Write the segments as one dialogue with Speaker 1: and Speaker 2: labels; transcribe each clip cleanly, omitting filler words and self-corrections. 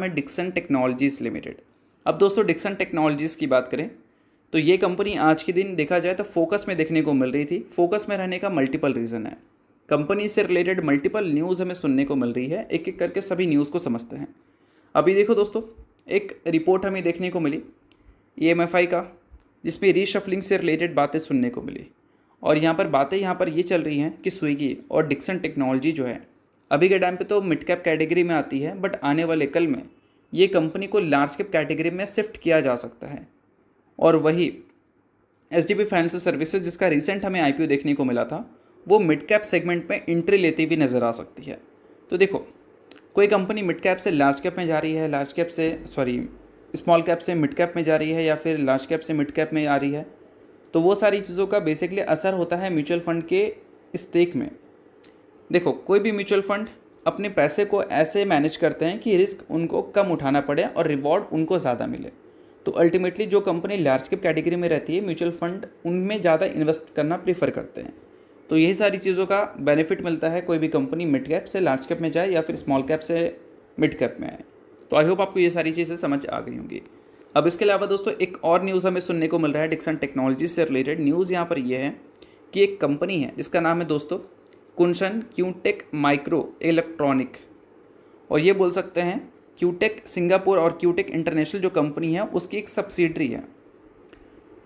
Speaker 1: नाम है Dixon technologies limited. अब दोस्तों डिक्सन टेक्नोलॉजीज़ की बात करें तो ये कंपनी आज के दिन देखा जाए तो फोकस में देखने को मिल रही थी। फोकस में रहने का मल्टीपल रीज़न है। कंपनी से रिलेटेड मल्टीपल न्यूज़ हमें सुनने को मिल रही है। एक एक करके सभी न्यूज़ को समझते हैं। अभी देखो दोस्तों, एक रिपोर्ट हमें देखने को मिली EMFI का, जिसमें रीशफलिंग से रिलेटेड बातें सुनने को मिली। और यहाँ पर ये चल रही हैं कि स्विगी और डिक्सन टेक्नोलॉजी जो है अभी के टाइम पे तो मिड कैप कैटेगरी में आती है, बट आने वाले कल में ये कंपनी को लार्ज कैप कैटेगरी में शिफ्ट किया जा सकता है। और वही SDB फाइनेंशियल सर्विसेज, जिसका रिसेंट हमें IPO देखने को मिला था, वो मिड कैप सेगमेंट में एंट्री लेती हुई नज़र आ सकती है। तो देखो, कोई कंपनी मिड कैप से लार्ज कैप में जा रही है, स्मॉल कैप से मिड कैप में जा रही है, या फिर लार्ज कैप से मिड कैप में आ रही है, तो वो सारी चीज़ों का बेसिकली असर होता है म्यूचुअल फंड के स्टेक में। देखो, कोई भी म्यूचुअल फंड अपने पैसे को ऐसे मैनेज करते हैं कि रिस्क उनको कम उठाना पड़े और रिवॉर्ड उनको ज़्यादा मिले। तो अल्टीमेटली जो कंपनी लार्ज कैप कैटेगरी में रहती है, म्यूचुअल फंड उनमें ज़्यादा इन्वेस्ट करना प्रीफर करते हैं। तो यही सारी चीज़ों का बेनिफिट मिलता है कोई भी कंपनी मिड कैप से लार्ज कैप में जाए या फिर स्मॉल कैप से मिड कैप में आए। तो आई होप आपको ये सारी चीज़ें समझ आ गई होंगी। अब इसके अलावा दोस्तों एक और न्यूज़ हमें सुनने को मिल रहा है डिक्सन टेक्नोलॉजी से रिलेटेड। न्यूज़ यहाँ पर ये है कि एक कंपनी है जिसका नाम है दोस्तों कुनशन क्यूटेक माइक्रो इलेक्ट्रॉनिक, और ये बोल सकते हैं क्यूटेक सिंगापुर और क्यूटेक इंटरनेशनल जो कंपनी है उसकी एक सब्सिडरी है।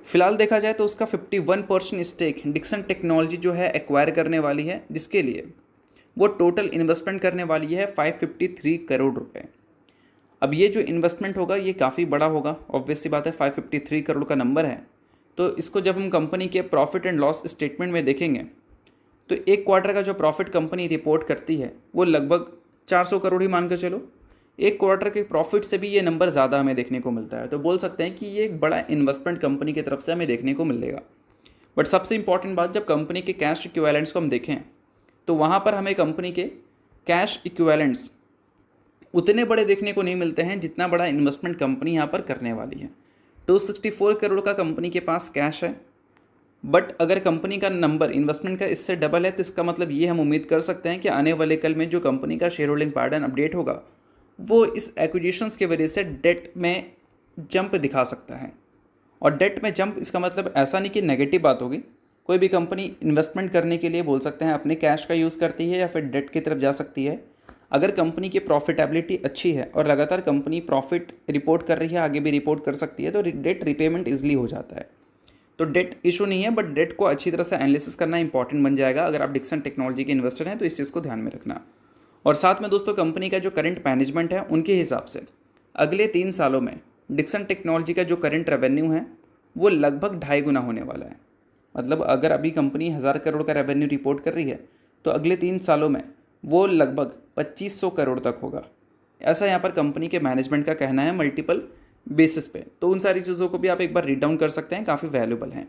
Speaker 1: फिलहाल देखा जाए तो उसका 51% स्टेक डिक्सन टेक्नोलॉजी जो है एक्वायर करने वाली है, जिसके लिए वो टोटल इन्वेस्टमेंट करने वाली है 553 करोड़ रुपए। अब ये जो इन्वेस्टमेंट होगा ये काफ़ी बड़ा होगा, ऑब्वियस सी बात है, 553 करोड़ का नंबर है। तो इसको जब हम कंपनी के प्रॉफिट एंड लॉस स्टेटमेंट में देखेंगे तो एक क्वार्टर का जो प्रॉफिट कंपनी रिपोर्ट करती है वो लगभग 400 करोड़ ही मान कर चलो। एक क्वार्टर के प्रॉफिट से भी ये नंबर ज़्यादा हमें देखने को मिलता है। तो बोल सकते हैं कि ये एक बड़ा इन्वेस्टमेंट कंपनी की तरफ से हमें देखने को मिलेगा। बट सबसे इंपॉर्टेंट बात, जब कंपनी के कैश इक्विवेलेंट्स को हम देखें तो वहाँ पर हमें कंपनी के कैश इक्विवेलेंट्स उतने बड़े देखने को नहीं मिलते हैं जितना बड़ा इन्वेस्टमेंट कंपनी यहाँ पर करने वाली है। 264 करोड़ का कंपनी के पास कैश है, बट अगर कंपनी का नंबर इन्वेस्टमेंट का इससे डबल है तो इसका मतलब ये हम उम्मीद कर सकते हैं कि आने वाले कल में जो कंपनी का शेयर होल्डिंग पैटर्न अपडेट होगा वो इस एक्विजिशंस की वजह से डेट में जंप दिखा सकता है। और डेट में जंप इसका मतलब ऐसा नहीं कि नेगेटिव बात होगी। कोई भी कंपनी इन्वेस्टमेंट करने के लिए बोल सकते हैं अपने कैश का यूज़ करती है या फिर डेट की तरफ जा सकती है। अगर कंपनी की प्रॉफिटेबिलिटी अच्छी है और लगातार कंपनी प्रॉफिट रिपोर्ट कर रही है, आगे भी रिपोर्ट कर सकती है, तो डेट रिपेमेंट ईजिली हो जाता है। तो डेट इशू नहीं है, बट डेट को अच्छी तरह से एनालिसिस करना इंपॉर्टेंट बन जाएगा। अगर आप डिक्सन टेक्नोलॉजी के इन्वेस्टर हैं तो इस चीज़ को ध्यान में रखना। और साथ में दोस्तों कंपनी का जो करंट मैनेजमेंट है उनके हिसाब से अगले 3 सालों में डिक्सन टेक्नोलॉजी का जो करंट रेवेन्यू है वो लगभग 2.5 गुना होने वाला है। मतलब अगर अभी कंपनी 1000 करोड़ का रेवेन्यू रिपोर्ट कर रही है तो अगले 3 सालों में वो लगभग 2500 करोड़ तक होगा। ऐसा यहाँ पर कंपनी के मैनेजमेंट का कहना है मल्टीपल बेसिस पे। तो उन सारी चीज़ों को भी आप एक बार रीड डाउन कर सकते हैं, काफ़ी वैल्यूबल हैं।